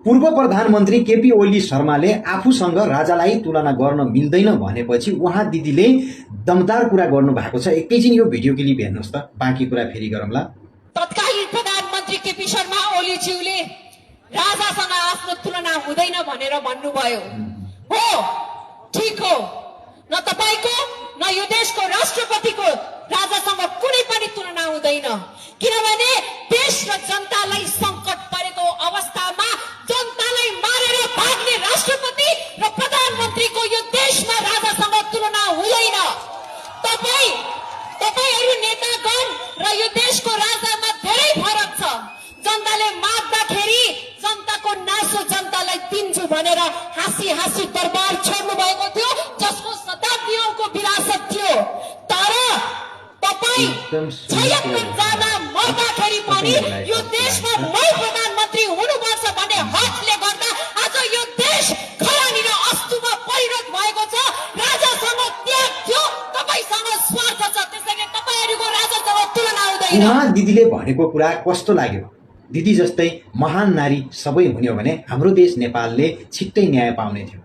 पूर्व प्रधानमन्त्री केपी ओली शर्माले आफूसँग राजालाई तुलना गर्न मिल्दैन भनेपछि उहाँ दिदीले दमदार कुरा गर्नु भएको छ। एकैछिन यो भिडियो क्लिप हेर्नुहोस् त, बाँकी कुरा फेरि गरौँला। तत्कालीन प्रधानमन्त्री केपी शर्मा ओलीज्यूले राजासँग आफ्नो तुलना हुँदैन भनेर भन्नुभयो। हो, ठीक हो। न तपाईको न यो देशको राष्ट्रपतिको राजासँग कुनै पनि तुलना हुँदैन, किनभने देश र जनतालाई संकट परेको अवस्थामा जनतालाई मारेर भाग्ने राष्ट्रपति र प्रधानमन्त्रीको यो देशमा राजासँग तुलना हुँदैन। तपाईहरु नेतागण र यो देशको राजामा धेरै फरक छ। जनताले माग्दाखेरि जनताको नासो जनतालाई दिन्छु भनेर हाँसी हाँसी दरबार छोड्नु भएको थियो, जसको शताब्दीको विरासत थियो। तर तपाई 76 जना मर्दाखेरि पनि यो देशमा मै प्रधानमन्त्री हुनुपर्छ भन्ने हकले गर्दा आज यो देश खरानीर अस्तुमा परिणत भएको छ। राजासँग त्याग थियो, तपाईसँग स्वार्थ छ, त्यसैले तपाईहरुको राजासँग तुलना हुँदैन। उहाँ दिदीले भनेको कुरा कस्तो लाग्यो? दिदी जस्तै महान नारी सबै हुने हो भने हाम्रो देश नेपालले छिट्टै न्याय पाउने थियो।